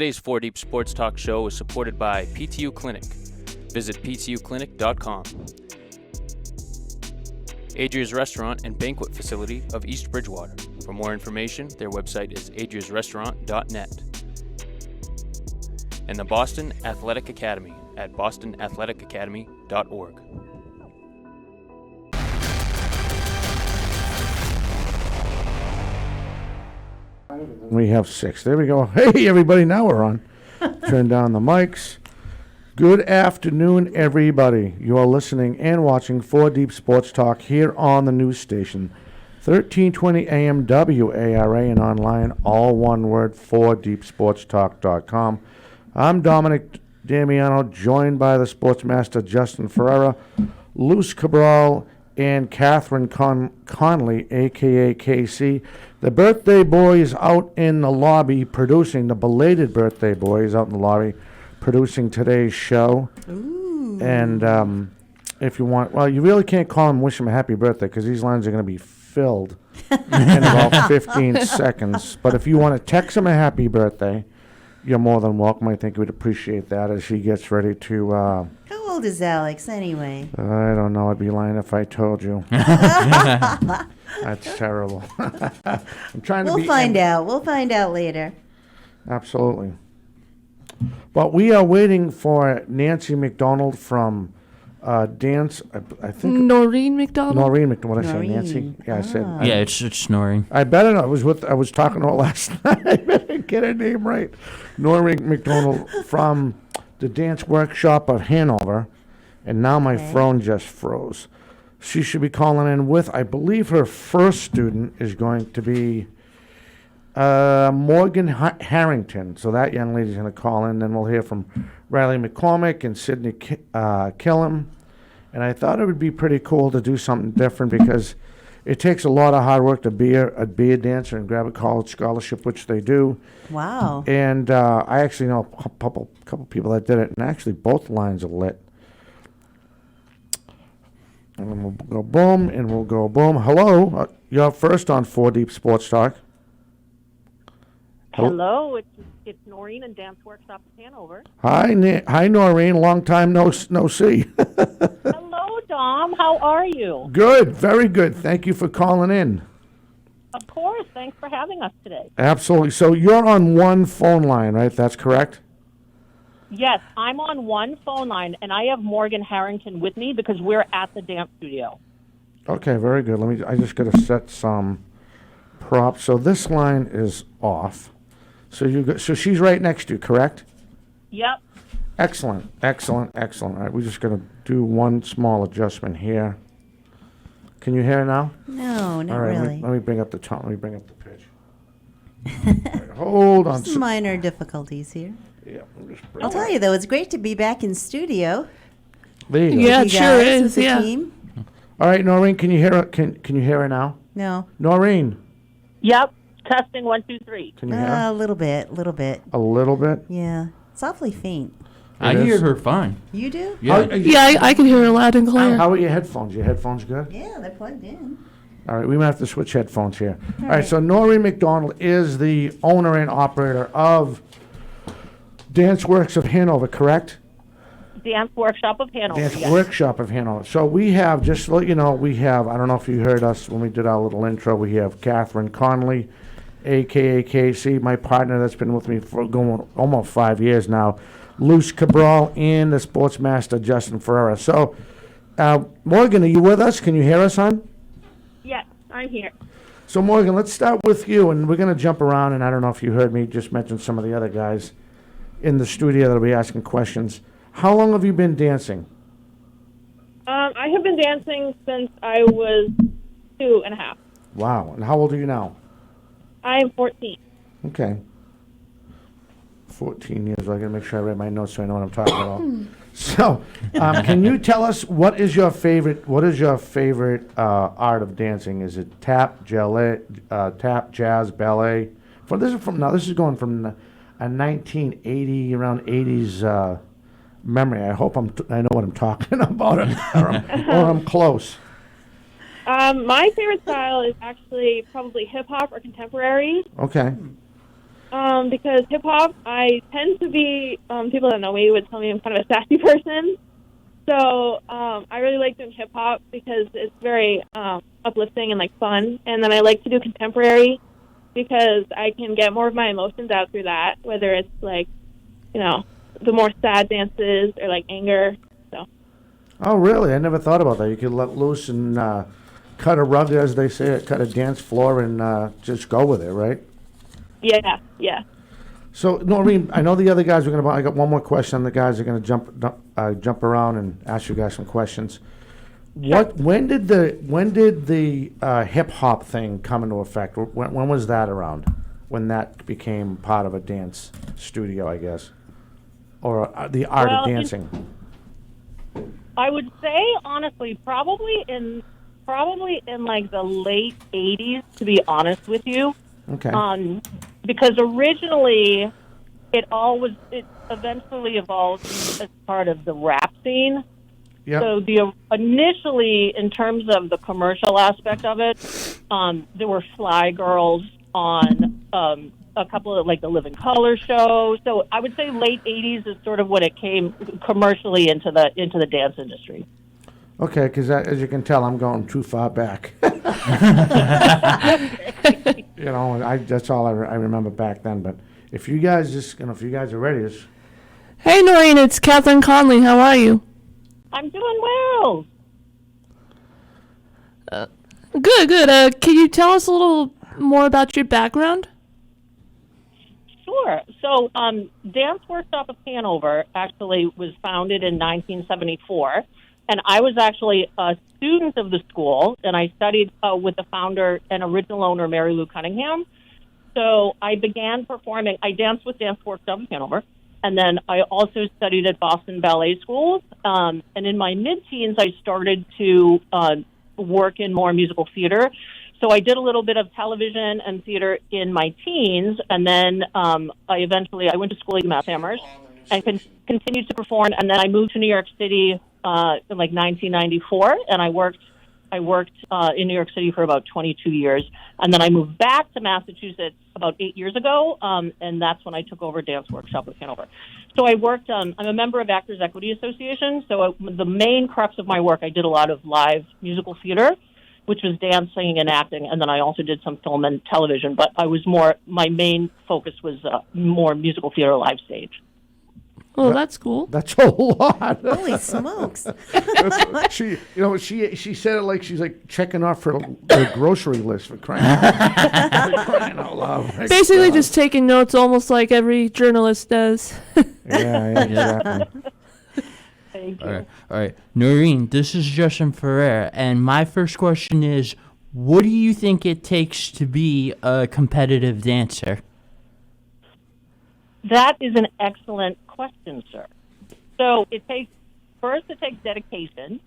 Today's 4 Deep Sports Talk show is supported by PTU Clinic. Visit ptuclinic.com. Adria's Restaurant and Banquet Facility of East Bridgewater. For more information, their website is adriasrestaurant.net. And the Boston Athletic Academy at bostonathleticacademy.org. We have 6. There we go. Hey, everybody, now we're on. Turn down the mics. Good afternoon, everybody. You are listening and watching 4 Deep Sports Talk here on the news station, 1320 AM WARA, and online, all one word, 4deepsportstalk.com. I'm Dominic Damiano, joined by the Sportsmaster Justin Ferreira, Luz Cabral, and Catherine Conley, a.k.a. KC. The birthday boy is out in the lobby producing, the belated birthday boy is out in the lobby producing today's show. Ooh. And if you want, well, you really can't call him, wish him a happy birthday, because these lines are going to be filled in about 15 seconds. But if you want to text him a happy birthday, you're more than welcome. I think we'd appreciate that as he gets ready to... How old is Alex, anyway? I don't know. I'd be lying if I told you. That's terrible. I'm trying to be... We'll find out. We'll find out later. Absolutely. But we are waiting for Nancy McDonald from Dance... I think... Noreen McDonald? Noreen McDonald. What did I say, Noreen. Nancy? Yeah, I said... Ah. Yeah, it's snoring. I better know. I was talking to her last night. I better get her name right. Noreen McDonald from the Dance Workshop of Hanover. And now my phone just froze. She should be calling in with, I believe her first student is going to be Morgan Harrington. So that young lady's going to call in. Then we'll hear from Riley McCormick and Sydney Killam. And I thought it would be pretty cool to do something different because it takes a lot of hard work to be a dancer and grab a college scholarship, which they do. Wow. And I actually know a couple people that did it, and actually both lines are lit. And then we'll go boom, and we'll go boom. Hello, you're first on 4 Deep Sports Talk. Hello, it's Noreen and Dance Workshop in Hanover. Hi, Noreen. Long time no see. Hello, Dom. How are you? Good, very good. Thank you for calling in. Of course. Thanks for having us today. Absolutely. So you're on one phone line, right? That's correct? Yes, I'm on one phone line, and I have Morgan Harrington with me because we're at the dance studio. Okay, very good. I just got to set some props. So this line is off. So she's right next to you, correct? Yep. Excellent. All right, we're just going to do one small adjustment here. Can you hear her now? No, not All right, really. let me bring up the tone. Let me bring up the pitch. All right, hold on. Some minor difficulties here. Yeah, I'll tell you, though, it's great to be back in studio. there you go. Yeah, You it sure guys is, with the yeah. team. All right, Noreen, can you hear her? Can you hear her now? No. Noreen, Yep. Testing 1, 2, 3. can you hear her? A little bit. A little bit? Yeah. It's awfully faint. I It hear is. her fine. You do? Yeah. Yeah, I can hear her loud and clear. How are your headphones? Your headphones good? Yeah, they're plugged in. All right, we might have to switch headphones here. All right, right. so Noreen McDonald is the owner and operator of Dance Works of Hanover, correct? Dance Workshop of Hanover. Dance Yes. Workshop of Hanover. So we have, just to let you know, I don't know if you heard us when we did our little intro, we have Catherine Conley, a.k.a. KC, my partner that's been with me for going almost 5 years now, Luz Cabral, and the Sportsmaster Justin Ferreira. So, Morgan, are you with us? Can you hear us, hon? Yes, I'm here. So, Morgan, let's start with you, and we're going to jump around, and I don't know if you heard me just mention some of the other guys in the studio that'll be asking questions. How long have you been dancing? I have been dancing since I was 2.5. Wow. And how old are you now? I'm 14. Okay. 14 years. I got to make sure I read my notes so I know what I'm talking about. So, can you tell us what is your favorite art of dancing? Is it tap, jazz, ballet? This is going from a 1980 around 80s memory. I hope I know what I'm talking about, or I'm close. My favorite style is actually probably hip hop or contemporary. Okay. Because hip hop, I tend to be, people that know me would tell me I'm kind of a sassy person. So I really like doing hip hop because it's very uplifting and like fun. And then I like to do contemporary because I can get more of my emotions out through that, whether it's like, the more sad dances or like anger. So. Oh, really? I never thought about that. You could let loose and cut a rug, as they say, cut a dance floor and just go with it, right? Yeah. So, Noreen, I know the other guys are going to. I got one more question. The guys are going to jump around and ask you guys some questions. When did the hip hop thing come into effect? When was that around? When that became part of a dance studio, I guess, or the art of dancing? I would say honestly, probably in like the late '80s. To be honest with you. Okay. Because originally it eventually evolved as part of the rap scene. Yep. So initially, in terms of the commercial aspect of it, there were Fly Girls on a couple of like the Living Color show. So I would say late '80s is sort of when it came commercially into the dance industry. Okay, because as you can tell, I'm going too far back. That's all I remember back then. But if you guys if you guys are ready, Hey, Noreen, it's Catherine Conley. How are you? I'm doing well. Good. Can you tell us a little more about your background? Sure. So, Dance Workshop of Hanover actually was founded in 1974. And I was actually a student of the school, and I studied with the founder and original owner, Mary Lou Cunningham. So I began performing. I danced with Dance Workshop of Hanover, and then I also studied at Boston Ballet Schools. And in my mid-teens, I started to work in more musical theater. So I did a little bit of television and theater in my teens, and then I went to school at UMass Amherst and continued to perform. And then I moved to New York City in like 1994, and I worked in New York City for about 22 years, and then I moved back to Massachusetts about 8 years ago, and that's when I took over Dance Workshop of Hanover. So I worked. I'm a member of Actors Equity Association, so the main crux of my work, I did a lot of live musical theater, which was dance, singing, and acting, and then I also did some film and television. But my main focus was more musical theater live stage. Oh, that's cool. That's a lot. Holy smokes. She said it like she's like checking off her grocery list for crying out loud. Basically just taking notes almost like every journalist does. Yeah, exactly. Thank you. All right. Noreen, this is Justin Ferrer, and my first question is, what do you think it takes to be a competitive dancer? That is an excellent question, sir. So it takes dedication,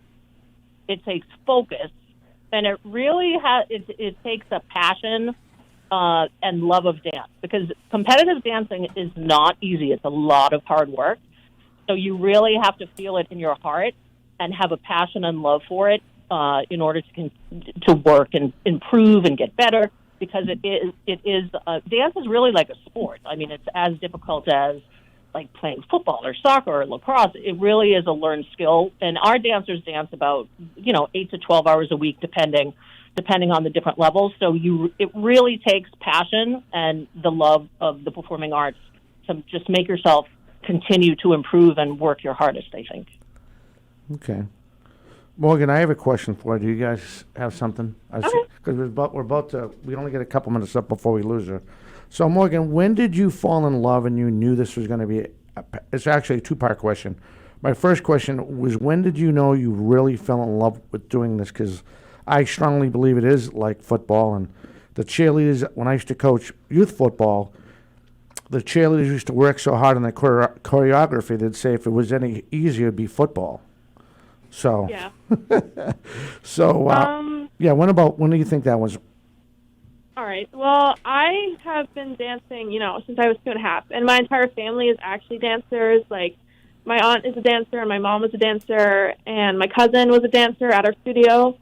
it takes focus, and it really it takes a passion and love of dance, because competitive dancing is not easy. It's a lot of hard work. So you really have to feel it in your heart and have a passion and love for it in order to work and improve and get better. Because dance is really like a sport. I mean, it's as difficult as like playing football or soccer or lacrosse. It really is a learned skill. And our dancers dance about 8 to 12 hours a week, depending on the different levels. So it really takes passion and the love of the performing arts to just make yourself continue to improve and work your hardest, I think. Okay. Morgan, I have a question for you. Do you guys have something? Because we're about to, we only get a couple minutes up before we lose her. So, Morgan, when did you fall in love and you knew this was going to be, it's actually a two-part question. My first question was, when did you know you really fell in love with doing this? Because I strongly believe it is like football. And the cheerleaders, when I used to coach youth football, the cheerleaders used to work so hard on the choreography, they'd say if it was any easier, it'd be football. So, Yeah. when do you think that was? All right. Well, I have been dancing, since I was 2.5, and my entire family is actually dancers. Like, my aunt is a dancer, and my mom was a dancer, and my cousin was a dancer at our studio.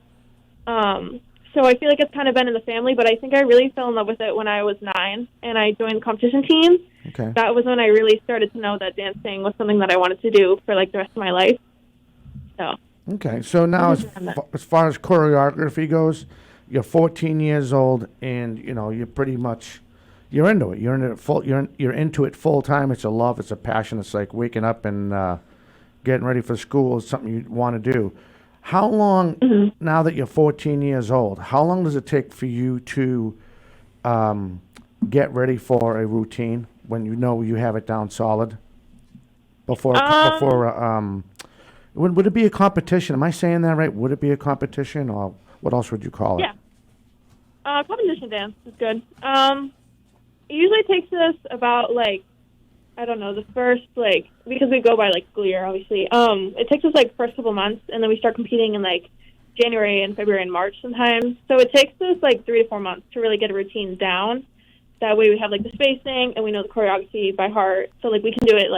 so I feel like it's kind of been in the family, but I think I really fell in love with it when I was 9 and I joined the competition team. Okay. That was when I really started to know that dancing was something that I wanted to do for like the rest of my life. So. Okay. So now, as far as choreography goes, you're 14 years old, and you're pretty much you're into it. You're into it full. You're into it full time. It's a love. It's a passion. It's like waking up and getting ready for school is something you want to do. How long, now that you're 14 years old, how long does it take for you to get ready for a routine when you know you have it down solid? Would it be a competition? Am I saying that right? Would it be a competition, or what else would you call it? Yeah. Competition dance is good. It usually takes us about the first, because we go by school year, obviously. It takes us first couple months, and then we start competing in January and February and March sometimes. So it takes us 3 to 4 months to really get a routine down. That way we have the spacing and we know the choreography by heart. So we can do it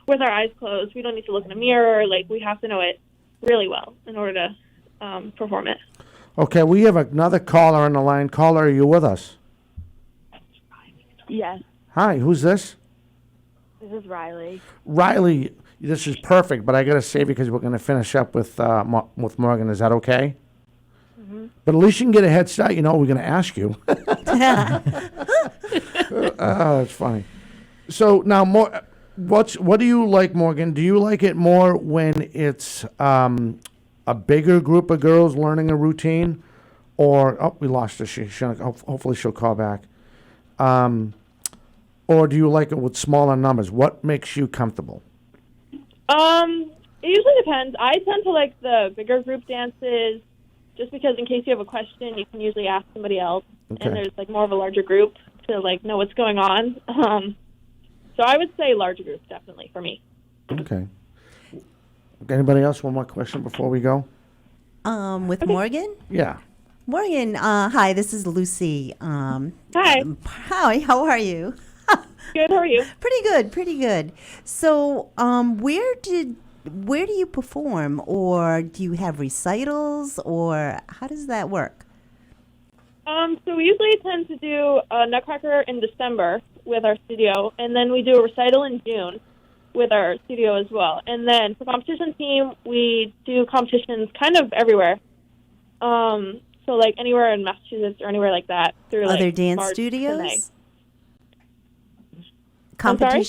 with our eyes closed. We don't need to look in a mirror. We have to know it really well in order to perform it. Okay, we have another caller on the line. Caller, are you with us? Yes, Hi, who's this? this is Riley. Riley, this is perfect, but I got to save you because we're going to finish up with Morgan. Is that okay? Mm-hmm. But at least you can get a head start. You know what we're going to ask you. That's funny. So now, what do you like, Morgan? Do you like it more when it's a bigger group of girls learning a routine, or we lost her. Hopefully she'll call back. Or do you like it with smaller numbers? What makes you comfortable? It usually depends. I tend to like the bigger group dances just because in case you have a question, you can usually ask somebody else. Okay. And there's more of a larger group to know what's going on. So I would say larger groups definitely for me. Okay. Anybody else? One more question before we go? With Morgan? Yeah. Morgan, hi, this is Lucy. Hi. Hi, how are you? Good, how are you? Pretty good. So, where do you perform, or do you have recitals, or how does that work? So we usually tend to do a Nutcracker in December with our studio, and then we do a recital in June with our studio as well. And then for competition team, we do competitions kind of everywhere. So anywhere in Massachusetts or anywhere like that through Other dance March studios? I'm sorry?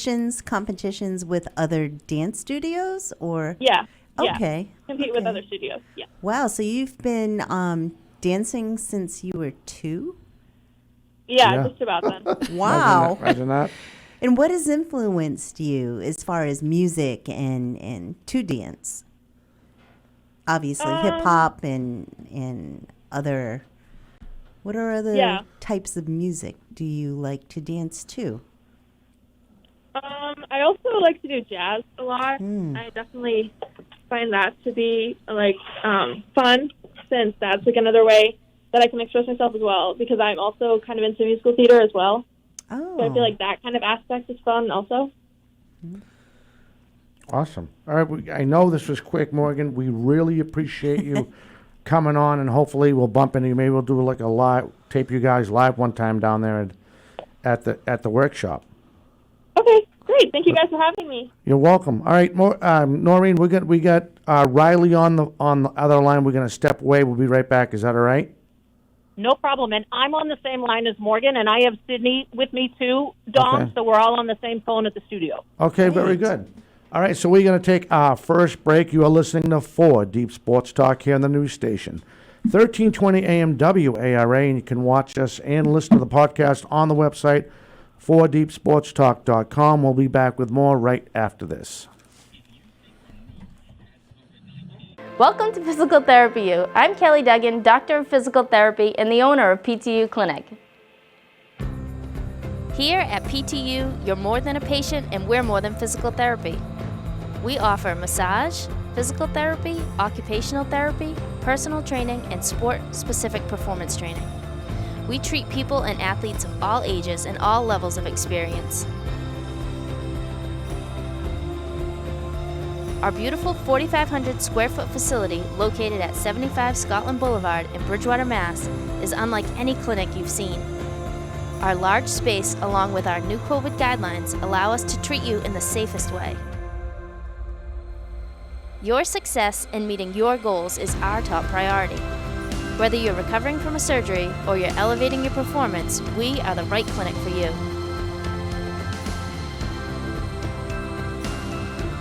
Competitions with other dance studios, or? Yeah. Okay. Compete with other studios. Yeah. Wow, so you've been dancing since you were 2? Yeah, just about then. Wow. Imagine that. And what has influenced you as far as music and to dance? Obviously, hip hop and other. What are other types of music do you like to dance to? I also like to do jazz a lot. I definitely find that to be fun, since that's another way that I can express myself as well, because I'm also kind of into musical theater as well. Oh. So I feel like that kind of aspect is fun also. Awesome. All right, I know this was quick, Morgan. We really appreciate you coming on, and hopefully we'll bump into you. Maybe we'll do a live, tape you guys live one time down there at the workshop. Okay, great. Thank you guys for having me. You're welcome. All right, Noreen, we got Riley on the other line. We're going to step away. We'll be right back. Is that all right? No problem. And I'm on the same line as Morgan, and I have Sydney with me too, Dom, Okay. so we're all on the same phone at the studio. Okay, very good. All right, so we're going to take our first break. You are listening to 4 Deep Sports Talk here on the news station, 1320 AM WARA, and you can watch us and listen to the podcast on the website, 4deepsportstalk.com. We'll be back with more right after this. Welcome to Physical Therapy U. I'm Kelly Duggan, Doctor of Physical Therapy and the owner of PTU Clinic. Here at PTU, you're more than a patient and we're more than physical therapy. We offer massage, physical therapy, occupational therapy, personal training, and sport-specific performance training. We treat people and athletes of all ages and all levels of experience. Our beautiful 4,500 square foot facility, located at 75 Scotland Boulevard in Bridgewater, Mass., is unlike any clinic you've seen. Our large space, along with our new COVID guidelines, allow us to treat you in the safest way. Your success in meeting your goals is our top priority. Whether you're recovering from a surgery or you're elevating your performance, we are the right clinic for you.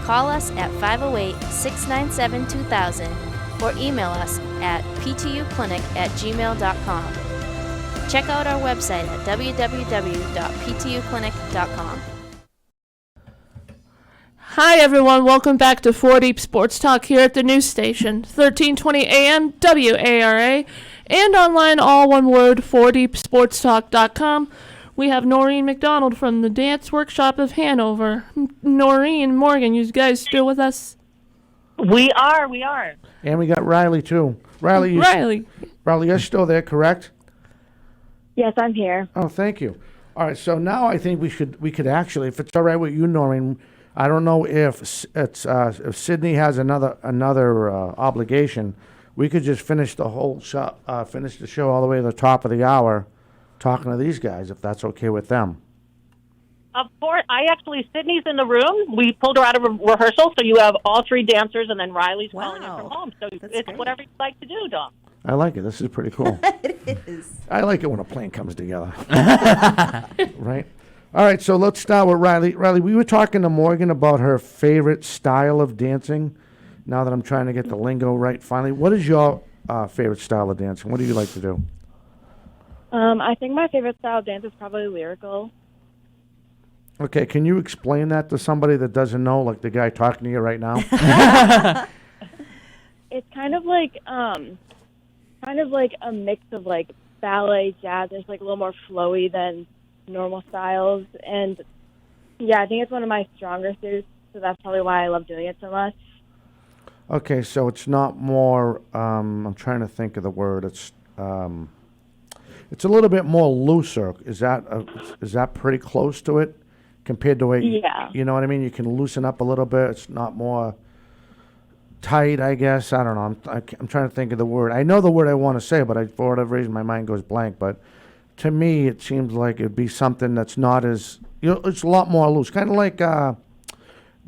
Call us at 508-697-2000 or email us at ptuclinic@gmail.com. Check out our website at www.ptuclinic.com. Hi everyone, welcome back to 4 Deep Sports Talk here at the news station, 1320 AM WARA, and online, all one word, 4deepsportstalk.com. We have Noreen McDonald from the Dance Workshop of Hanover. Noreen, Morgan, you guys still with us? We are. And we got Riley, too. Riley, you're still there, correct? Yes, I'm here. Oh, thank you. All right, so now I think we could actually, if it's all right with you, Noreen, I don't know if if Sydney has another obligation, we could just finish the whole show, finish the show all the way to the top of the hour, talking to these guys, if that's okay with them. Of course. Sydney's in the room. We pulled her out of rehearsal, so you have all three dancers, and then Riley's calling in from home. So it's great. whatever you'd like to do, Dom. I like it. This is pretty cool. It is. I like it when a plan comes together. Right? All right, so let's start with Riley. Riley, we were talking to Morgan about her favorite style of dancing. Now that I'm trying to get the lingo right finally, what is your favorite style of dancing? What do you like to do? I think my favorite style of dance is probably lyrical. Okay, can you explain that to somebody that doesn't know, like the guy talking to you right now? It's kind of like a mix of like ballet, jazz. It's like a little more flowy than normal styles, and yeah, I think it's one of my stronger suits, so that's probably why I love doing it so much. Okay, so it's not more, I'm trying to think of the word, it's a little bit more looser. Is that pretty close to it compared to Yeah. You know what I mean? You can loosen up a little bit. It's not more tight, I guess. I don't know. I'm trying to think of the word. I know the word I want to say, but for whatever reason, my mind goes blank. But to me, it seems like it'd be something that's not as, it's a lot more loose. Kind of like the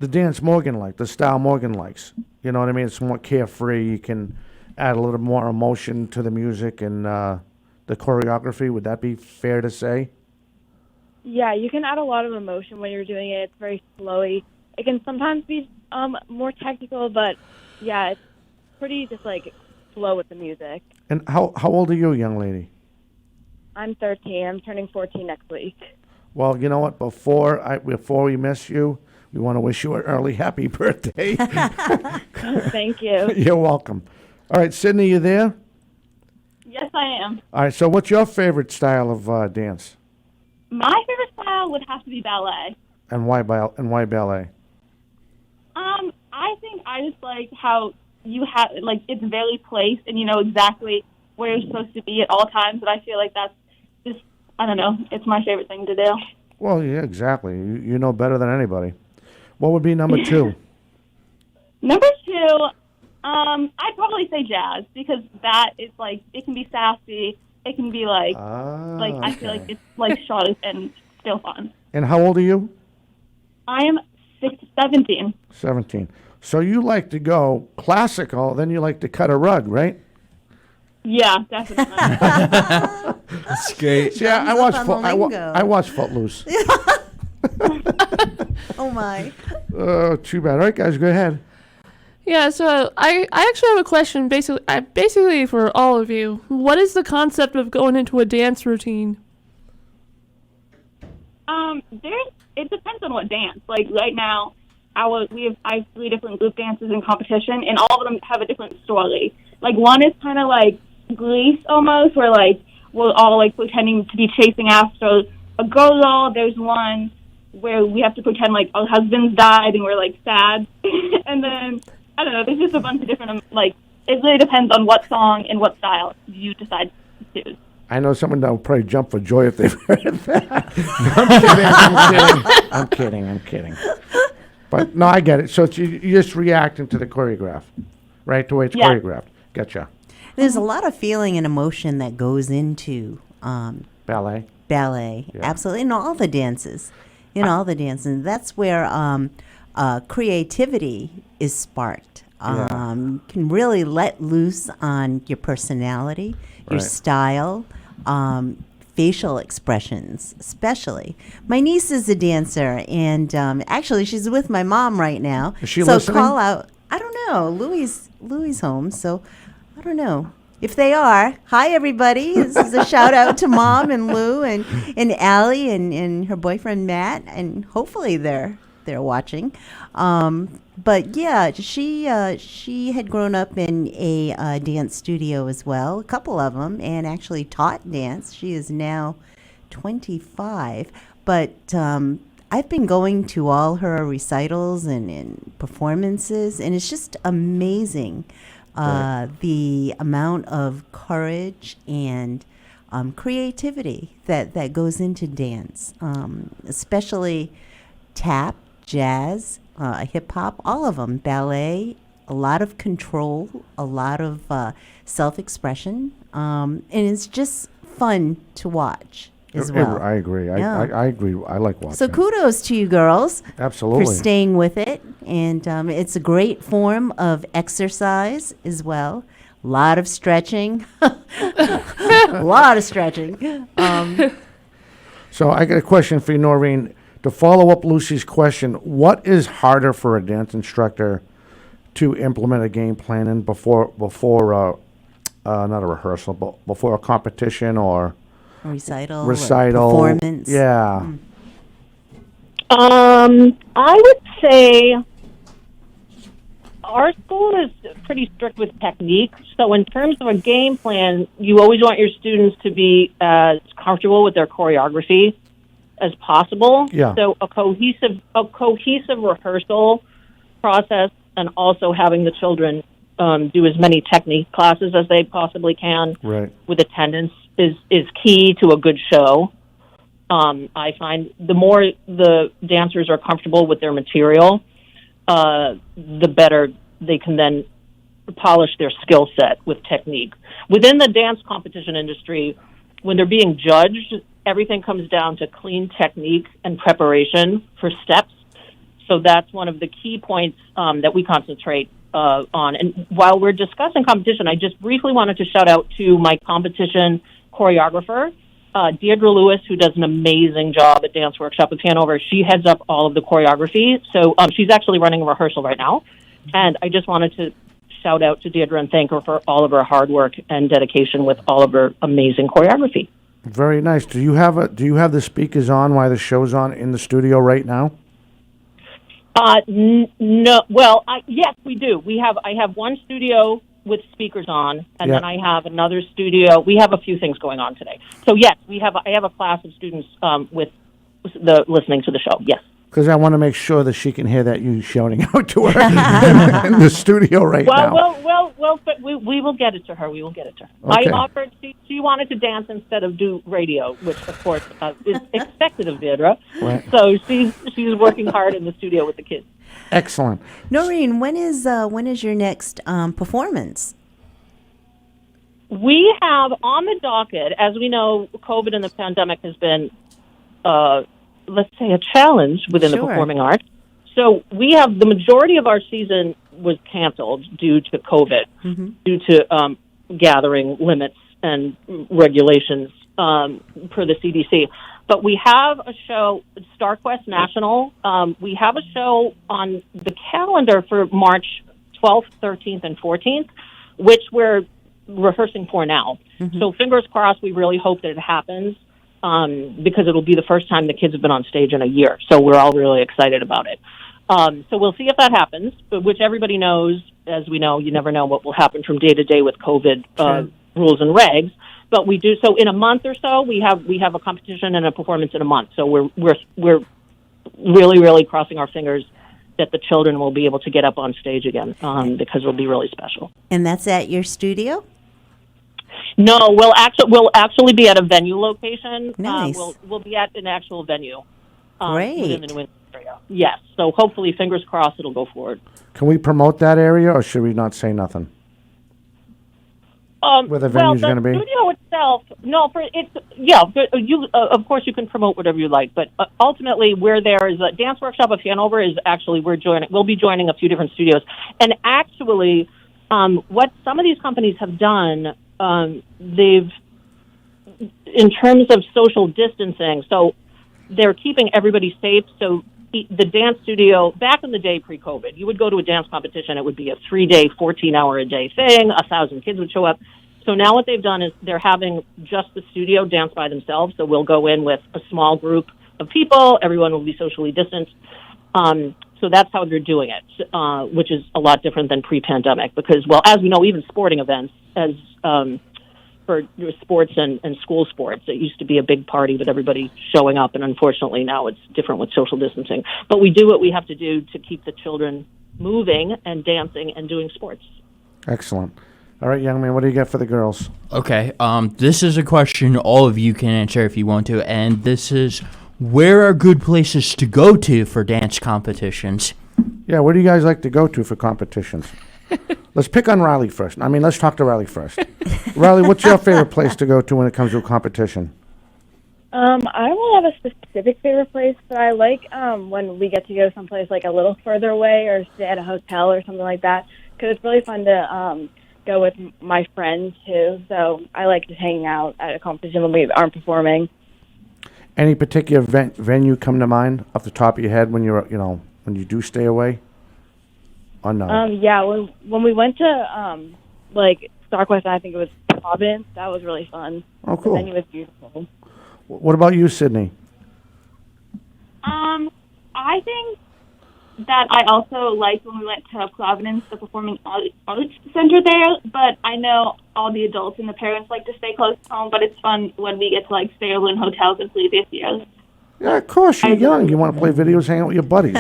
dance Morgan likes, the style Morgan likes. You know what I mean? It's more carefree. You can add a little more emotion to the music and the choreography. Would that be fair to say? Yeah, you can add a lot of emotion when you're doing it. It's very flowy. It can sometimes be more technical, but yeah, it's pretty just like flow with the music. And how old are you, young lady? I'm 13. I'm turning 14 next week. Well, you know what? Before we miss you, we want to wish you an early happy birthday. Thank you. You're welcome. All right, Sydney, you there? Yes, I am. All right, so what's your favorite style of dance? My favorite style would have to be ballet. And why ballet? I think I just like how you have, like, it's very placed and you know exactly where you're supposed to be at all times, but I feel like that's just, I don't know, it's my favorite thing to do. Well, yeah, exactly. You know better than anybody. What would be number two? Number two, I'd probably say jazz, because that is like, it can be sassy, it can be like, I feel like it's like short and still fun. And how old are you? I am 17. 17. So you like to go classical, then you like to cut a rug, right? Yeah, definitely. That's great. Yeah, I watch Footloose. Oh my. Oh, too bad. All right, guys, go ahead. Yeah, so I actually have a question basically for all of you. What is the concept of going into a dance routine? It depends on what dance. Like right now, I have 3 different group dances in competition, and all of them have a different story. Like one is kind of like Grease almost, where like we're all like pretending to be chasing after a girl. There's one where we have to pretend like our husbands died and we're like sad, and then I don't know. There's just a bunch of different like. It really depends on what song and what style you decide to choose. I know someone that will probably jump for joy if they've heard that. I'm kidding. But But no, I get it. So you're just reacting to the choreograph, right? The way it's Yes. choreographed. Gotcha. There's a lot of feeling and emotion that goes into Ballet. ballet. Yeah. Absolutely, in all the dances. That's where creativity is sparked. Yeah. You can really let loose on your personality, your Right. style, facial expressions, especially. My niece is a dancer, and actually, she's with my mom right now. Is she so listening? call out. I don't know. Louis home, so I don't know. If they are, hi everybody. This is a shout out to Mom and Lou and Allie and her boyfriend Matt, and hopefully they're watching. But yeah, she had grown up in a dance studio as well, a couple of them, and actually taught dance. She is now 25, but I've been going to all her recitals and performances, and it's just amazing. The amount of courage and creativity that goes into dance, especially tap, jazz, hip hop, all of them, ballet, a lot of control, a lot of self-expression, and it's just fun to watch as well. I agree. Yeah. I agree. I like watching. So kudos to you girls Absolutely. for staying with it. And it's a great form of exercise as well. A lot of stretching. A lot of stretching. So I got a question for you, Noreen. To follow up Lucy's question, what is harder for a dance instructor to implement a game plan in before not a rehearsal, but before a competition or Recital. recital? Or performance. Yeah. I would say our school is pretty strict with technique. So in terms of a game plan, you always want your students to be as comfortable with their choreography as possible. Yeah. So a cohesive rehearsal process, and also having the children do as many technique classes as they possibly can Right. with attendance is key to a good show. I find the more the dancers are comfortable with their material, the better they can then polish their skill set with technique. Within the dance competition industry, when they're being judged, everything comes down to clean technique and preparation for steps. So that's one of the key points that we concentrate on. And while we're discussing competition, I just briefly wanted to shout out to my competition choreographer, Deirdre Lewis, who does an amazing job at Dance Workshop of Hanover. She heads up all of the choreography. So she's actually running a rehearsal right now. And I just wanted to shout out to Deirdre and thank her for all of her hard work and dedication with all of her amazing choreography. Very nice. Do you have the speakers on while the show's on in the studio right now? No. Well, yes, we do. I have one studio with speakers on, and Yeah. then I have another studio. We have a few things going on today. So yes, I have a class of students with listening to the show. Yes. Because I want to make sure that she can hear that you shouting out to her in the studio right now. Well, but we will get it to her. We will get it to her. Okay. I offered. She wanted to dance instead of do radio, which of course is expected of Deirdre. Right. So she's working hard in the studio with the kids. Excellent. Noreen, when is your next performance? We have on the docket, as we know, COVID and the pandemic has been, let's say, a challenge within the Sure. performing arts. So we have the majority of our season was canceled due to COVID, due to gathering limits and regulations per the CDC. But we have a show, StarQuest National. We have a show on the calendar for March 12th, 13th, and 14th, which we're rehearsing for now. So fingers crossed, we really hope that it happens because it'll be the first time the kids have been on stage in a year. So we're all really excited about it. So we'll see if that happens, but which everybody knows, as we know, you never know what will happen from day to day with COVID rules and regs. But we do so in a month or so. We have a competition and a performance in a month. So we're really, really crossing our fingers that the children will be able to get up on stage again because it'll be really special. And that's at your studio? No, we'll actually be at a venue location. Nice. We'll be at an actual venue. Great. Within the New England area. Yes. So hopefully, fingers crossed, it'll go forward. Can we promote that area, or should we not say nothing? Where the venue's going to be? The studio itself, no, you of course you can promote whatever you like, but ultimately where there is a Dance Workshop of Hanover is actually we'll be joining a few different studios, and actually, what some of these companies have done, they've, in terms of social distancing, so they're keeping everybody safe. So the dance studio, back in the day pre-COVID, you would go to a dance competition, it would be a 3-day, 14-hour-a-day thing, 1,000 kids would show up. So now what they've done is they're having just the studio dance by themselves. So we'll go in with a small group of people, everyone will be socially distanced. So that's how they're doing it, which is a lot different than pre-pandemic because, well, as we know, even sporting events, for sports and school sports, it used to be a big party with everybody showing up, and unfortunately now it's different with social distancing. But we do what we have to do to keep the children moving and dancing and doing sports. Excellent. All right, young man, what do you got for the girls? Okay, this is a question all of you can answer if you want to, and this is, where are good places to go to for dance competitions? Yeah, where do you guys like to go to for competitions? Let's pick on Riley first. I mean, let's talk to Riley first. Riley, what's your favorite place to go to when it comes to a competition? I don't have a specific favorite place, but I like when we get to go someplace like a little further away or stay at a hotel or something like that, because it's really fun to go with my friends too. So I like just hanging out at a competition when we aren't performing. Any particular venue come to mind off the top of your head when when you do stay away? Or no? Yeah, when we went to like StarQuest, I think it was Providence. That was really fun. Oh, cool. The venue was beautiful. What about you, Sydney? I think that I also liked when we went to Providence, the Performing Arts Center there, but I know all the adults and the parents like to stay close to home, but it's fun when we get to stay over in hotels and play videos. Yeah, of course, you're young. You want to play videos, hang out with your buddies.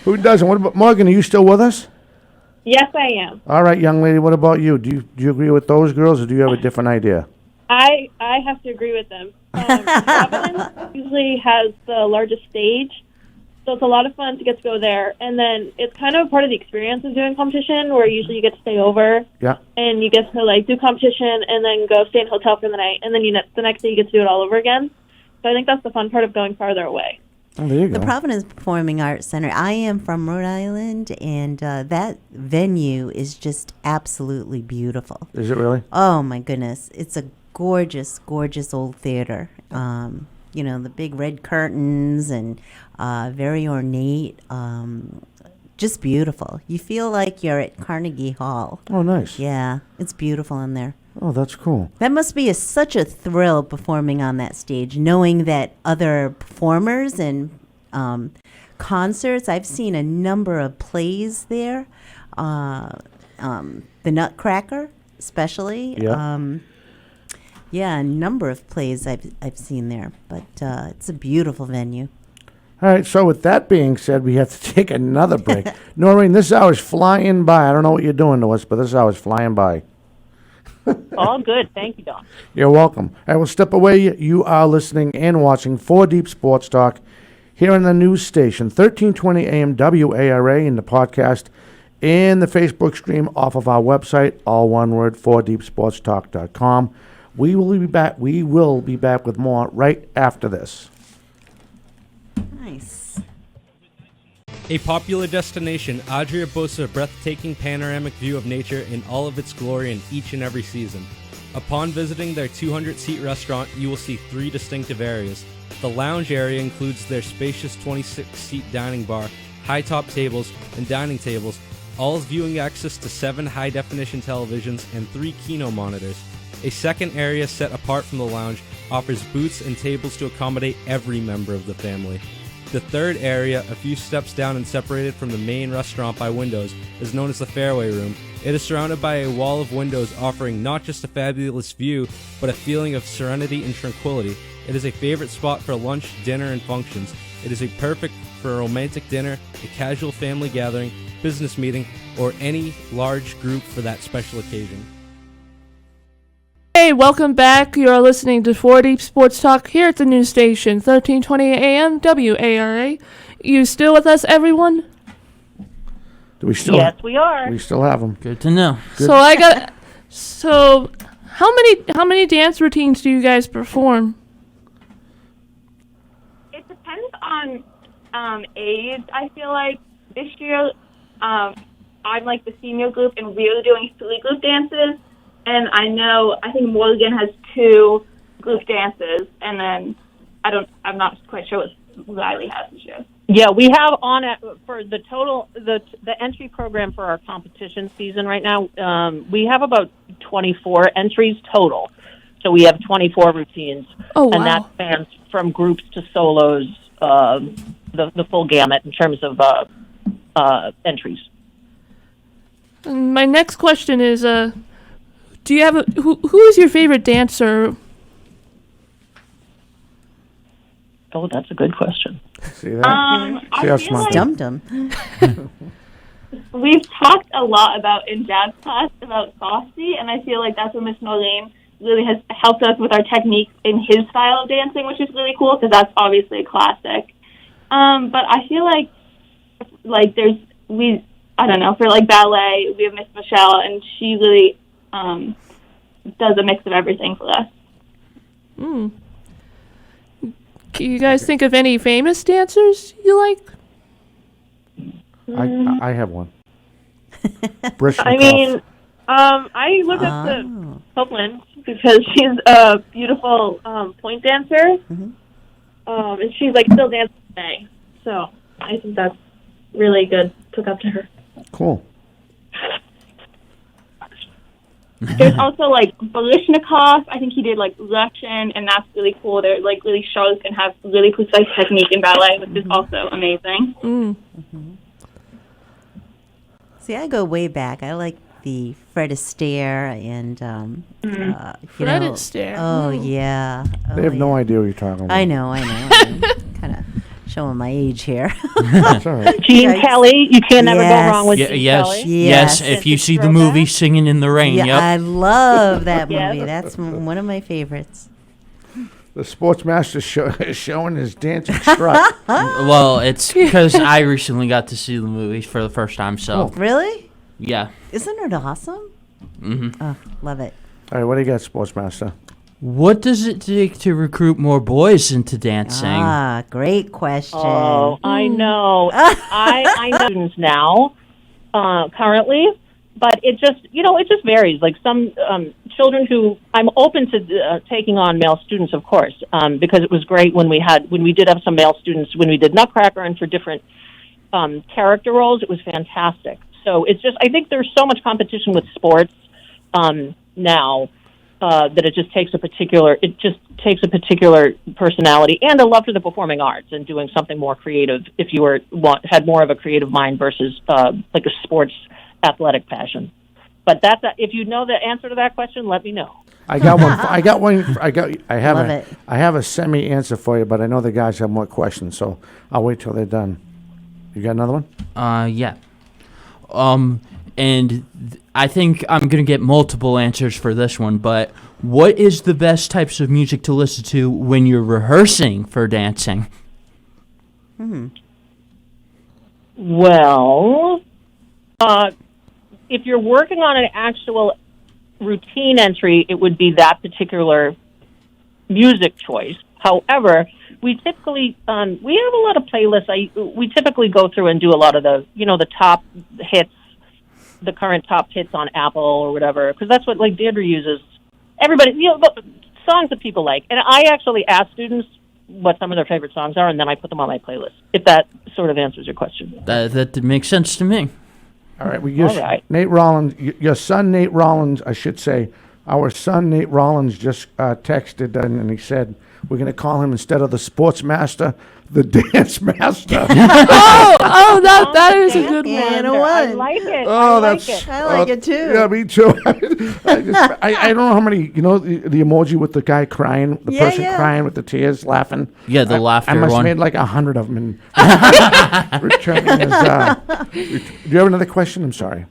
Who doesn't? What about Morgan? Are you still with us? Yes, I am. All right, young lady, what about you? Do you agree with those girls, or do you have a different idea? I have to agree with them. Providence usually has the largest stage, so it's a lot of fun to get to go there. And then it's kind of part of the experience of doing competition, where usually you get to stay over. Yeah. And you get to do competition, and then go stay in a hotel for the night, and then the next day you get to do it all over again. So I think that's the fun part of going farther away. Oh, there you go. The Providence Performing Arts Center. I am from Rhode Island, and that venue is just absolutely beautiful. Is it really? Oh, my goodness. It's a gorgeous, gorgeous old theater. The big red curtains and very ornate. Just beautiful. You feel like you're at Carnegie Hall. Oh, nice. Yeah, it's beautiful in there. Oh, that's cool. That must be such a thrill performing on that stage, knowing that other performers and concerts. I've seen a number of plays there. The Nutcracker, especially. Yeah. Yeah, a number of plays I've seen there, but it's a beautiful venue. All right, so with that being said, we have to take another break. Noreen, this hour's flying by. I don't know what you're doing to us, but this hour's flying by. All good. Thank you, Don. You're welcome. I will step away. You are listening and watching 4 Deep Sports Talk here on the news station, 1320 AM WARA, in the podcast and the Facebook stream off of our website, all one word, 4deepsportstalk.com. We will be back. We will be back with more right after this. Nice. A popular destination, Adria boasts a breathtaking panoramic view of nature in all of its glory in each and every season. Upon visiting their 200-seat restaurant, you will see 3 distinctive areas. The lounge area includes their spacious 26-seat dining bar, high-top tables, and dining tables, all with viewing access to 7 high-definition televisions and 3 Kino monitors. A second area set apart from the lounge offers booths and tables to accommodate every member of the family. The third area, a few steps down and separated from the main restaurant by windows, is known as the Fairway Room. It is surrounded by a wall of windows offering not just a fabulous view, but a feeling of serenity and tranquility. It is a favorite spot for lunch, dinner, and functions. It is perfect for a romantic dinner, a casual family gathering, business meeting, or any large group for that special occasion. Hey, welcome back. You're listening to 4 Deep Sports Talk here at the news station, 1320 AM WARA. You still with us, everyone? Do we still? Yes, we are. We still have them. Good to know. Good. So how many dance routines do you guys perform? It depends on age. I feel like this year I'm like the senior group and we're doing 3 group dances. And I think Morgan has 2 group dances, and then I'm not quite sure what Riley has this year. Yeah, we have on it for the total, the entry program for our competition season right now. We have about 24 entries total. So we have 24 routines. Oh, wow. And that spans from groups to solos, the full gamut in terms of entries. And my next question is, do you have who is your favorite dancer? Oh, that's a good question. See that? I See how feel smart like they Dum dum. we've talked a lot about in jazz class about Softy, and I feel like that's where Miss Noreen really has helped us with our technique in his style of dancing, which is really cool because that's obviously a classic. But I feel like I don't know, for like ballet, we have Miss Michelle, and she really does a mix of everything for us. Mm. Can you guys think of any famous dancers you like? I have one. Brishnikov. I mean, I look up to Copeland because she's a beautiful point dancer, and she's like still dancing today. So I think that's really good to look up to her. Cool. There's also like Balishnikov. I think he did like Russian, and that's really cool. They're like really sharp and have really precise technique in ballet, which is also amazing. See, I go way back. I like the Fred Astaire and Fred Astaire. Oh yeah. They have no idea what you're talking about. I know. Kind of showing my age here. That's all right. Gene Kelly, you can never go Yes. wrong with Yes, Gene yes, Kelly. yes. If you see the movie Singing in the Rain, Yeah, yep. I love that Yeah. movie. That's one of my favorites. The sportsmaster is showing his dancing strut. Well, it's because I recently got to see the movie for the first time, so Really? yeah. Isn't it awesome? hmm Oh, love it. All right, what do you got, sportsmaster? What does it take to recruit more boys into dancing? Ah, great question. Oh, I know. I know students now, currently, but it just varies. Like some children who I'm open to taking on male students, of course, because it was great when we did have some male students when we did Nutcracker and for different character roles. It was fantastic. So it's just I think there's so much competition with sports now. That it just takes a particular personality and a love for the performing arts and doing something more creative if you had more of a creative mind versus like a sports athletic passion. But if you know the answer to that question, let me know. I got one. I have a semi answer for you, but I know the guys have more questions, so I'll wait till they're done. You got another one? Yeah. I think I'm going to get multiple answers for this one, but what is the best types of music to listen to when you're rehearsing for dancing? Well, if you're working on an actual routine entry, it would be that particular music choice. However, we typically we have a lot of playlists. We typically go through and do a lot of the top hits. The current top hits on Apple or whatever, because that's what like Deirdre uses. Everybody, songs that people like, and I actually ask students what some of their favorite songs are, and then I put them on my playlist. If that sort of answers your question. That makes sense to me. All right. All right. Nate Rollins, your son Nate Rollins, I should say, our son Nate Rollins just texted and he said we're going to call him instead of the sports master, the dance master. That is a good one. And a I one. like it. Oh, I that's. like it. I like it too. Yeah, me too. I don't know how many. You know the emoji with the guy crying, the person crying with the tears, laughing. Yeah, the laughter I must have one. made like 100 of them. And returning his. Do you have another question? I'm sorry.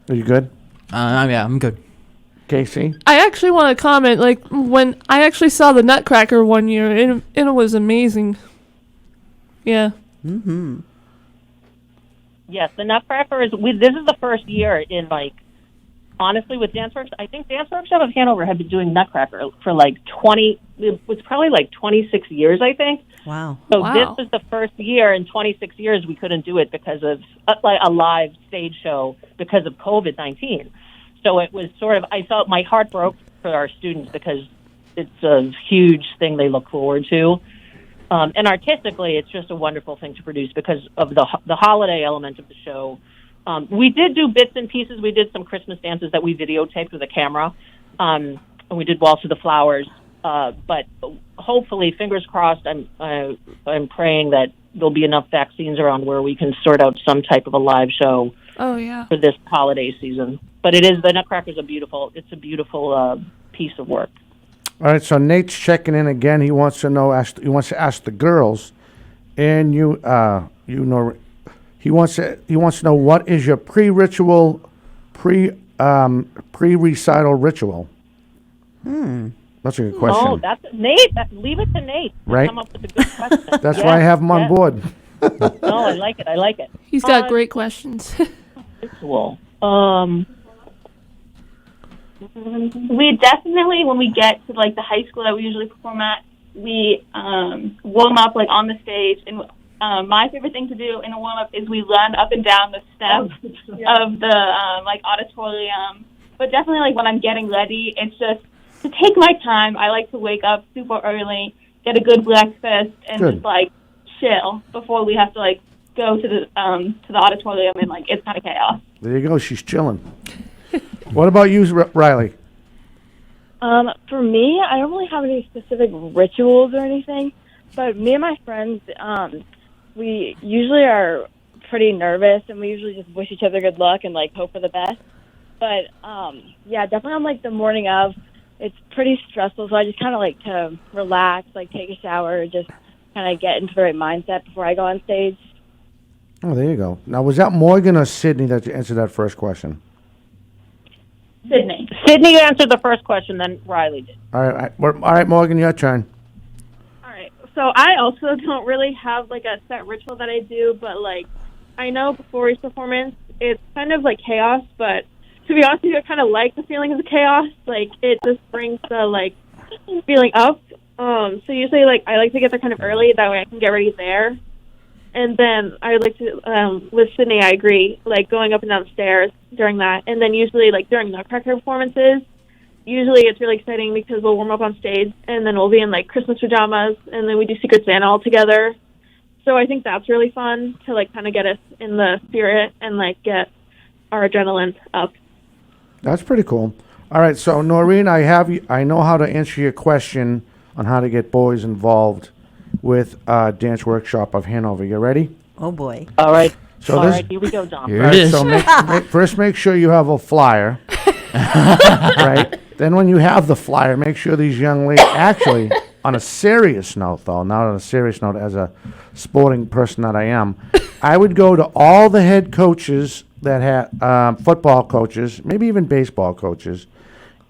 Are you good? Yeah, I'm good. Casey? I actually want to comment. Like when I actually saw the Nutcracker one year, it was amazing. Yeah. Mm-hmm. Yes, the Nutcracker is. This is the first year in like, honestly, with Dance Works. I think Dance Workshop of Hanover had been doing Nutcracker for like 20. It was probably like 26 years, I think. Wow. So Wow. this was the first year in 26 years we couldn't do it because of like a live stage show because of COVID-19. So it was sort of, I felt my heart broke for our students because it's a huge thing they look forward to. And artistically, it's just a wonderful thing to produce because of the holiday element of the show. We did do bits and pieces. We did some Christmas dances that we videotaped with a camera, and we did Waltz of the Flowers. But hopefully, fingers crossed, I'm praying that there'll be enough vaccines around where we can sort out some type of a live show Oh yeah. for this holiday season. But the Nutcracker's a beautiful piece of work. All right, so Nate's checking in again. He wants to know. He wants to ask the girls, and he wants to know what is your pre-recital ritual. That's a good question. Oh, that's Nate. Leave it to Nate to Right. come up with a good question. That's why I have him on board. No, I like it. He's got great questions. Ritual. We definitely, when we get to like the high school that we usually perform at, we warm up like on the stage. And my favorite thing to do in a warm up is we run up and down the steps of the like auditorium. But definitely, like when I'm getting ready, it's just to take my time. I like to wake up super early, get a good breakfast, and just like chill before we have to like go to the auditorium, and like it's kind of chaos. There you go. She's chilling. What about you, Riley? For me, I don't really have any specific rituals or anything, but me and my friends, we usually are pretty nervous, and we usually just wish each other good luck and like hope for the best. But yeah, definitely on like the morning of, it's pretty stressful, so I just kind of like to relax, like take a shower, just kind of get into the right mindset before I go on stage. Oh, there you go. Now, was that Morgan or Sydney that answered that first question? Sydney. Sydney answered the first question, then Riley did. All right, Morgan, your turn. All right. So I also don't really have like a set ritual that I do, but like I know before each performance, it's kind of like chaos. But to be honest with you, I kind of like the feeling of the chaos. Like it just brings the like feeling up. So usually like I like to get there kind of early. That way I can get ready there. And then I would like to, with Sydney, I agree, like going up and down the stairs during that. And then usually, like during Nutcracker performances, usually it's really exciting because we'll warm up on stage and then we'll be in like Christmas pajamas and then we do Secret Santa all together. So I think that's really fun to like kind of get us in the spirit and like get our adrenaline up. That's pretty cool. All right, so Noreen, I know how to answer your question on how to get boys involved with Dance Workshop of Hanover. You ready? Oh boy. All right. So All right, here we go, John. Here it is. So first make sure you have a flyer. Right? Then when you have the flyer, make sure these young ladies, actually, on a serious note though, not on a serious note, as a sporting person that I am, I would go to all the head coaches that had football coaches, maybe even baseball coaches,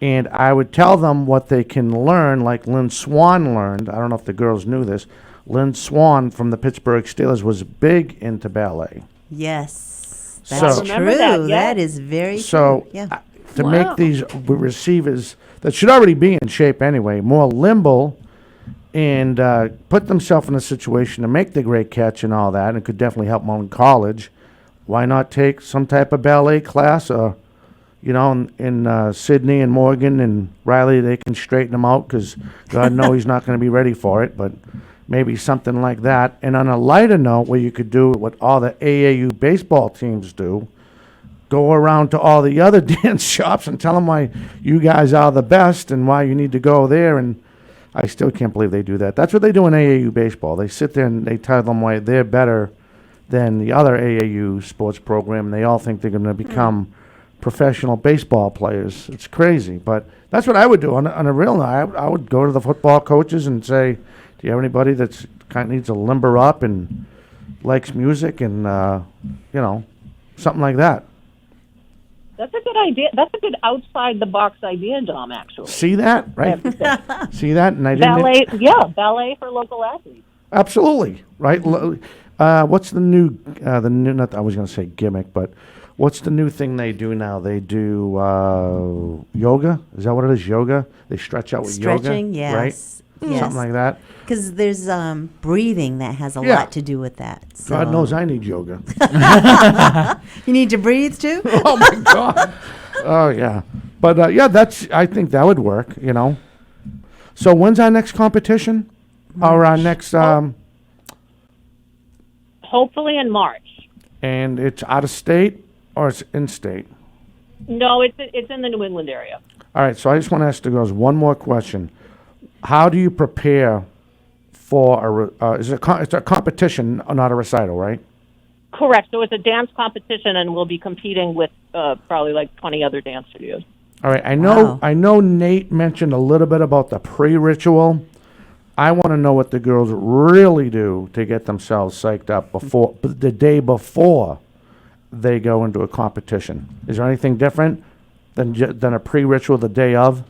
and I would tell them what they can learn, like Lynn Swan learned. I don't know if the girls knew this. Lynn Swan from the Pittsburgh Steelers was big into ballet. Yes. So- That's I remember true. that, yeah. That is very So true. Yeah. to Wow. make these receivers that should already be in shape anyway, more limble and put themselves in a situation to make the great catch and all that, and it could definitely help them in college. Why not take some type of ballet class or in Sydney and Morgan and Riley, they can straighten him out because God knows he's not going to be ready for it, but maybe something like that. And on a lighter note, where you could do what all the AAU baseball teams do, go around to all the other dance shops and tell them why you guys are the best and why you need to go there. And I still can't believe they do that. That's what they do in AAU baseball. They sit there and they tell them why they're better than the other AAU sports program, and they all think they're going to become professional baseball players. It's crazy, but that's what I would do on a real note. I would go to the football coaches and say, do you have anybody that's kind of needs to limber up and likes music and something like that? That's a good idea. That's a good outside the box idea, Dom. Actually, See that, right? See that, and I didn't. Ballet for local athletes. Absolutely, right? What's the new? Not, I was going to say gimmick, but what's the new thing they do now? They do yoga. Is that what it is? Yoga. They stretch out with Stretching, yoga, right? yes. Something like that. Because there's breathing that has a lot to do with that. So. God knows I need yoga. You need to breathe too? Oh my God. Oh yeah. But I think that would work, So when's our next competition? Or our next Hopefully in March. And it's out of state or it's in state? No, it's in the New England area. All right, so I just want to ask the girls one more question. How do you prepare for it's a competition, not a recital, right? Correct. So it's a dance competition, and we'll be competing with probably like 20 other dance studios. All right, I know Nate mentioned a little bit about the pre-ritual. I want to know what the girls really do to get themselves psyched up before the day before they go into a competition. Is there anything different than a pre-ritual the day of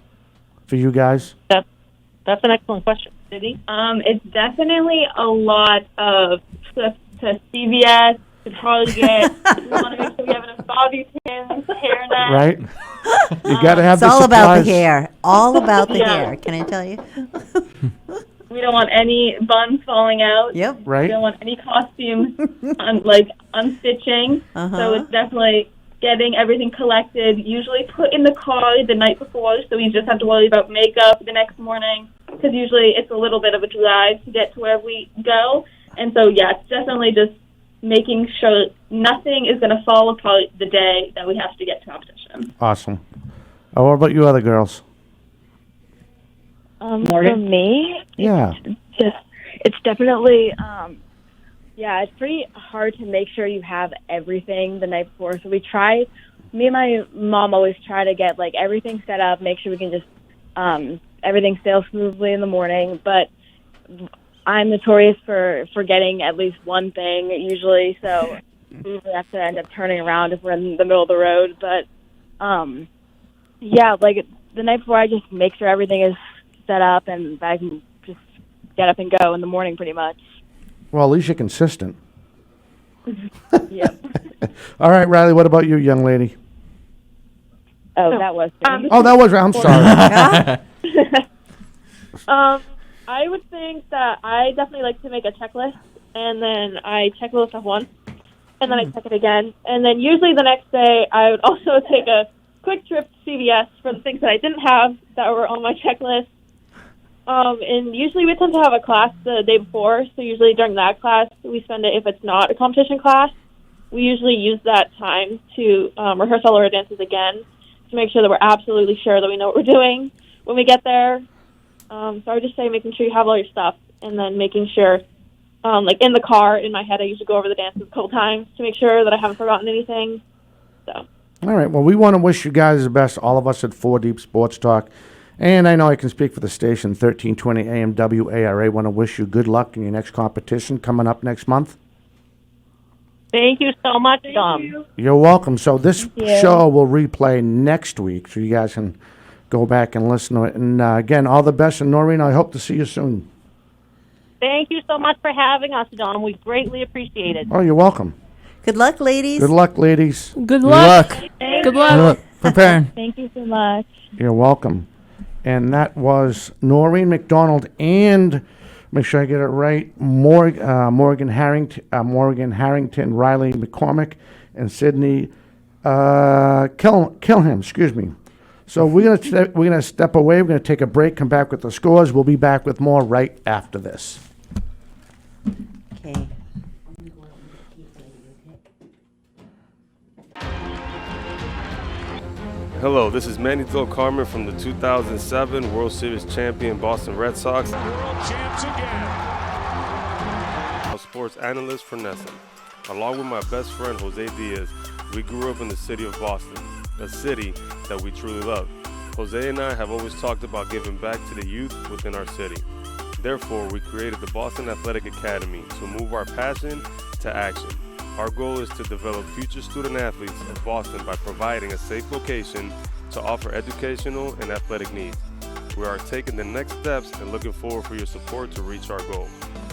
for you guys? That's an excellent question. Sydney? It's definitely a lot of trips to CVS to probably get. We want to make sure we have enough bobby pins, hairnet. Right. You got to have it's the all supplies. about the hair. All about the hair. Can I tell you? We don't want any buns falling out. Yep. Right. We don't want any costumes unstitching. So it's definitely getting everything collected, usually put in the car the night before, so we just have to worry about makeup the next morning, because usually it's a little bit of a drive to get to where we go. And so, yeah, it's definitely just making sure nothing is going to fall apart the day that we have to get to competition. Awesome. What about you other girls? For me, Yeah. it's definitely, it's pretty hard to make sure you have everything the night before. So me and my mom always try to get like everything set up, make sure we can just, everything sails smoothly in the morning. But I'm notorious for forgetting at least one thing usually. So we usually have to end up turning around if we're in the middle of the road. But, like the night before, I just make sure everything is set up and I can just get up and go in the morning pretty much. Well, at least you're consistent. Yep. All right, Riley, what about you, young lady? Oh, that was. I'm sorry. I would think that I definitely like to make a checklist, and then I check those off once, and then I check it again, and then usually the next day I would also take a quick trip to CVS for the things that I didn't have that were on my checklist. And usually we tend to have a class the day before, so usually during that class we spend it, if it's not a competition class, we usually use that time to rehearse all our dances again to make sure that we're absolutely sure that we know what we're doing when we get there. So I would just say making sure you have all your stuff, and then making sure, like in the car, in my head, I usually go over the dances a couple times to make sure that I haven't forgotten anything. So. All right. Well, we want to wish you guys the best, all of us at 4 Deep Sports Talk. And I know I can speak for the station, 1320 AM WARA. Want to wish you good luck in your next competition coming up next month. Thank you so much, Dom. You're welcome. So this show will replay next week, so you guys can go back and listen to it. And again, all the best. And Noreen, I hope to see you soon. Thank you so much for having us, Dom. We greatly appreciate it. Oh, you're welcome. Good luck, ladies. Good luck, ladies. Good luck. Good luck. Preparing. Thank you so much. You're welcome. And that was Noreen McDonald and, make sure I get it right, Morgan Harrington, Riley McCormick, and Sydney Kilham. Excuse me. So we're gonna step away. We're gonna take a break. Come back with the scores. We'll be back with more right after this. Okay. Hello, this is Manny Del Carmen from the 2007 World Series champion Boston Red Sox. World champs again. Sports analyst for NESN. Along with my best friend Jose Diaz, we grew up in the city of Boston, a city that we truly love. Jose and I have always talked about giving back to the youth within our city. Therefore, we created the Boston Athletic Academy to move our passion to action. Our goal is to develop future student athletes of Boston by providing a safe location to offer educational and athletic needs. We are taking the next steps and looking forward for your support to reach our goal.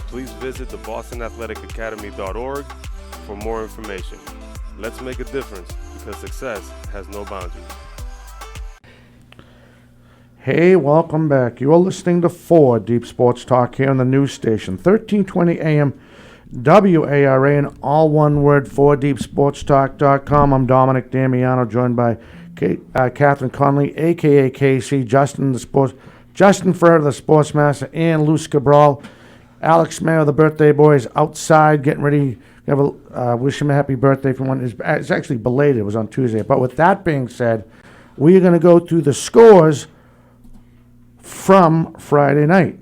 Please visit the bostonathleticacademy.org for more information. Let's make a difference because success has no boundaries. Hey, welcome back. You're listening to 4 Deep Sports Talk here on the news station, 1320 AM WARA, and all one word, 4deepsportstalk.com. I'm Dominic Damiano, joined by Catherine Conley, a.k.a. Casey, Justin Ferrer, the sports master, and Luce Cabral. Alex Mayo, the birthday boy, is outside getting ready. Wish him a happy birthday from one. It's actually belated. It was on Tuesday. But with that being said, we are going to go through the scores from Friday night.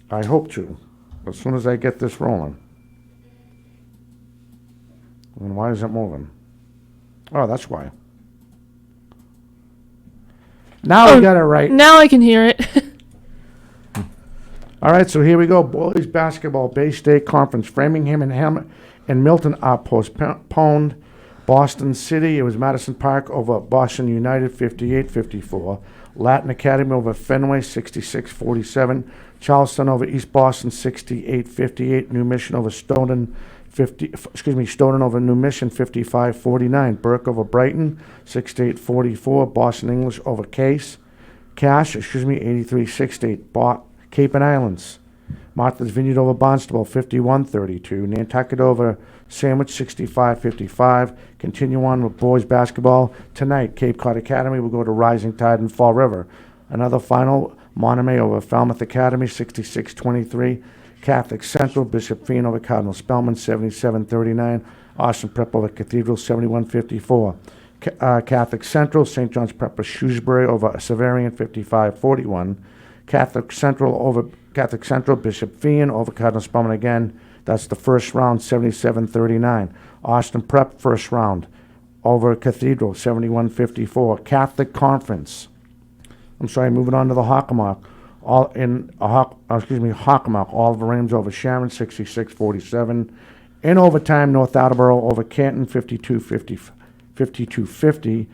I hope to, as soon as I get this rolling. And why is it moving? Oh, that's why. Now we got it right. Now I can hear it. All right, so here we go. Boys basketball, Bay State Conference. Framingham and Milton are postponed. Boston City, it was Madison Park over Boston United, 58-54. Latin Academy over Fenway, 66-47. Charleston over East Boston, 68-58. New Mission over Stoughton, Stoughton over New Mission, 55-49. Burke over Brighton, 68-44. Boston English over Cash, 83-68. Cape and Islands, Martha's Vineyard over Barnstable, 51-32. Nantucket over Sandwich, 65-55. Continue on with boys basketball. Tonight, Cape Cod Academy will go to Rising Tide in Fall River. Another final, Monomoy over Falmouth Academy, 66-23. Catholic Central, Bishop Feen over Cardinal Spellman, 77-39. Austin Prep over Cathedral, 71-54. Catholic Central, St. John's Prep of Shrewsbury over Severian, 55-41. Catholic Central, Bishop Feen over Cardinal Spellman again. That's the first round, 77-39. Austin Prep, first round, over Cathedral, 71-54. Catholic Conference. Moving on to the Hockomock. Hockomock, Oliver Ames over Sharon, 66-47. In overtime, North Attleboro over Canton, 52-50.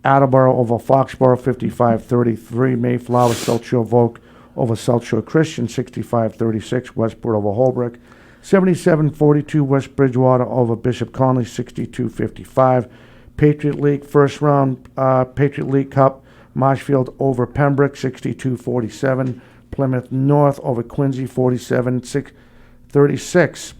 Attleboro over Foxborough, 55-33. Mayflower, South Shore Volk over South Shore Christian, 65-36. Westport over Holbrook, 77-42. West Bridgewater over Bishop Conley, 62-55. Patriot League, first round, Patriot League Cup, Marshfield over Pembroke, 62-47. Plymouth North over Quincy, 47-36.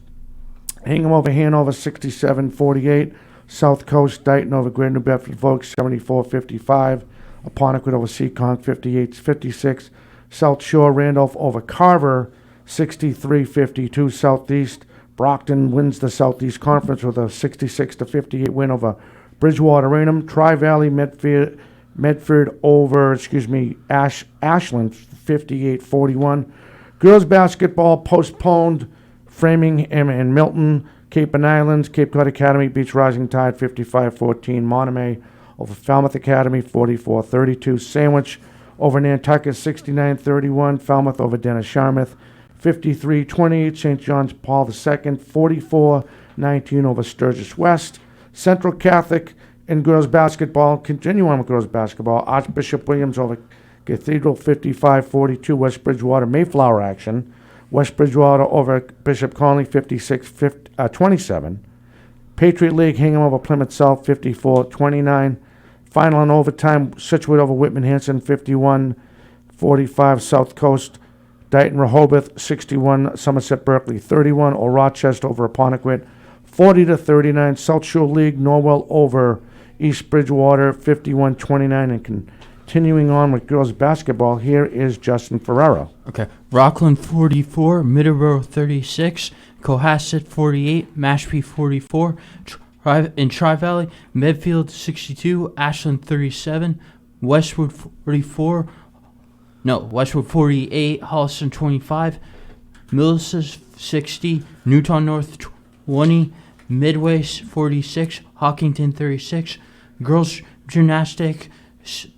Hingham over Hanover, 67-48. South Coast, Dighton over Grand New Bedford Folks, 74-55. Apponequet over Seekonk, 58-56. South Shore, Randolph over Carver, 63-52. Southeast, Brockton wins the Southeast Conference with a 66-58 win over Bridgewater Raynham. Tri-Valley, Medford over, Ashland, 58-41. Girls basketball postponed. Framingham and Milton. Cape and Islands, Cape Cod Academy beats Rising Tide, 55-14. Monomoy over Falmouth Academy, 44-32. Sandwich over Nantucket, 69-31. Falmouth over Dennis Sharmouth, 53-28. St. John's Paul II, 44-19 over Sturgis West. Central Catholic in girls basketball, continue on with girls basketball. Archbishop Williams over Cathedral, 55-42. West Bridgewater Mayflower action. West Bridgewater over Bishop Conley, 56-27. Patriot League, Hingham over Plymouth South, 54-29. Final in overtime, Situate over Whitman Hanson, 51-45. South Coast, Dighton Rehoboth, 61. Somerset Berkeley, 31. Or Rochester over Apponequet, 40-39. South Shore League, Norwell over East Bridgewater, 51-29. And continuing on with girls basketball, here is Justin Ferrero. Okay. Rockland 44, Middleborough 36, Cohasset 48, Mashpee 44. In Tri-Valley, Medfield 62, Ashland 37, Westwood 48, Holliston 25, Millis 60, Newton North 20, Midway 46, Hawkinton 36. Girls gymnastic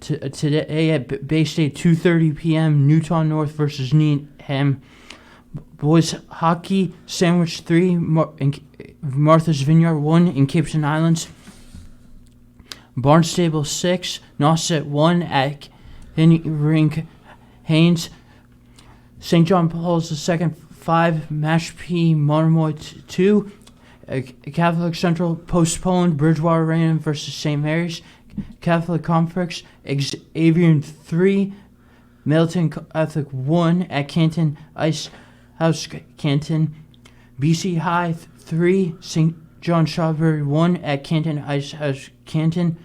today at Bay State, 2:30 p.m. Newton North versus Needham. Boys hockey, Sandwich 3, Martha's Vineyard 1 in Capes and Islands. Barnstable 6, Nauset 1 at Rink Haynes. St. John Paul's II 5, Mashpee Monomoy 2. Catholic Central postponed Bridgewater Rain versus St. Mary's. Catholic Complex Xavier 3, Middleton Catholic 1 at Canton Ice House Canton. BC High 3, St. John Strawberry 1 at Canton Ice House Canton.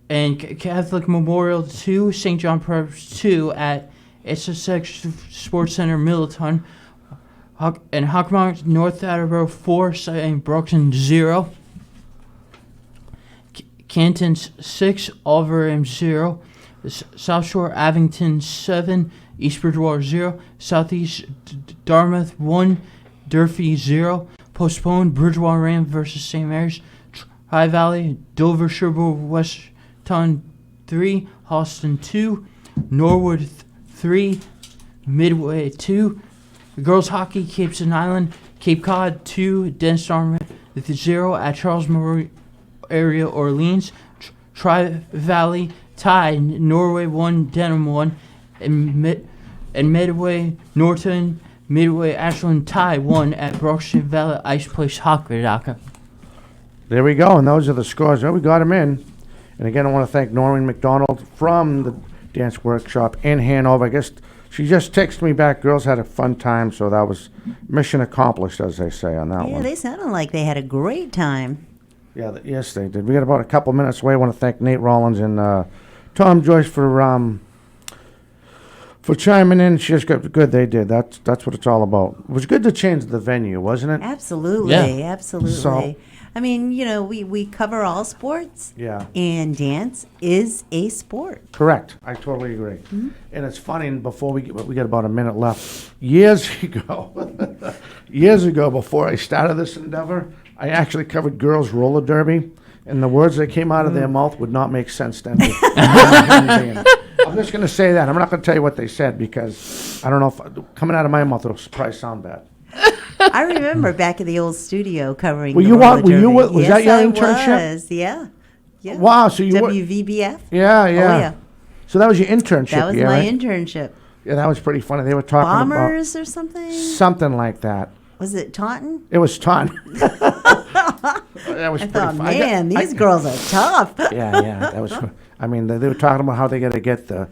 And Catholic Memorial 2, St. John Preps 2 at Essex Sports Center Middleton. And Hockomock North Attleboro 4, St. Broxton 0. Canton 6, Alverum 0. South Shore Abington 7, East Bridgewater 0. Southeast Dartmouth 1, Durfee 0. Postponed Bridgewater Ram versus St. Mary's. High Valley, Dover Sherbrooke Weston 3, Halston 2. Norwood 3, Midway 2. Girls Hockey, Capes and Island, Cape Cod 2, Dennis Dartmouth 0 at Charles Memorial Area Orleans. Tri-Valley tie, Norway 1, Denham 1. And Midway Norton, Midway Ashland tie 1 at Broxton Valley Ice Place Hockey. There we go, and those are the scores. Well, we got them in. And again, I want to thank Noreen McDonald from the Dance Workshop in Hanover. I guess she just texted me back. Girls had a fun time, so that was mission accomplished, as they say on that one. Yeah, they sounded like they had a great time. Yeah, yes, they did. We got about a couple minutes away. I want to thank Nate Rollins and Tom Joyce for chiming in. She just got good. They did. That's what it's all about. It was good to change the venue, wasn't it? Absolutely, Yeah. absolutely. So- I mean, we cover all sports. Yeah. And dance is a sport. Correct. I totally agree. And it's funny, and before we got about a minute left. Years ago, before I started this endeavor, I actually covered girls roller derby, and the words that came out of their mouth would not make sense to me. I'm just going to say that. I'm not going to tell you what they said because I don't know if coming out of my mouth it'll probably sound bad. I remember back in the old studio covering. Were the you roller what? Were you derby. what? Was Yes, that your I internship? Was. Yeah. Yeah. Wow, so you were- WVBF. Yeah, yeah. Oh, yeah. So that was your internship. That was yeah, my right? internship. Yeah, that was pretty funny. They were talking Bombers or something. about something like that. Was it Taunton? It was Taunton. That was I pretty thought, funny. man, these girls are tough. Yeah, that was. I mean, they were talking about how they got to get the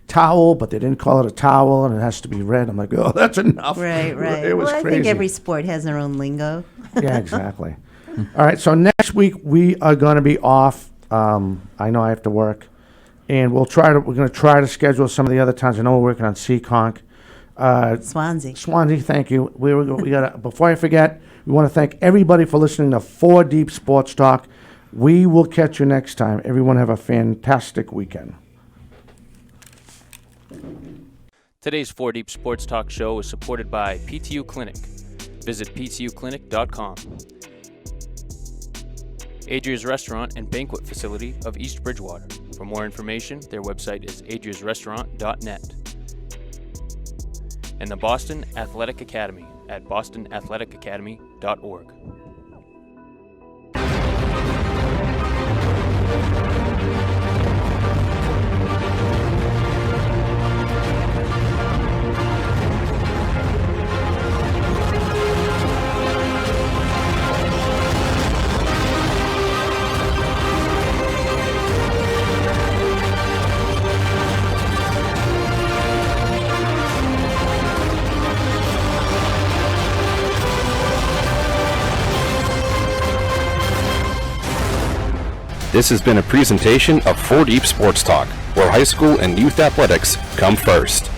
towel, but they didn't call it a towel, and it has to be red. I'm like, oh, that's enough. Right. It was well, crazy. I think every sport has their own lingo. Yeah, exactly. All right, so next week we are going to be off. I know I have to work, and we're going to try to schedule some of the other times. I know we're working on Seekonk. Swansea, thank you. We got. Before I forget, we want to thank everybody for listening to 4 Deep Sports Talk. We will catch you next time. Everyone have a fantastic weekend. Today's 4 Deep Sports Talk show is supported by PTU Clinic. Visit ptuclinic.com. Adria's Restaurant and Banquet Facility of East Bridgewater. For more information, their website is adriasrestaurant.net. And the Boston Athletic Academy at bostonathleticacademy.org. This has been a presentation of 4 Deep Sports Talk, where high school and youth athletics come first.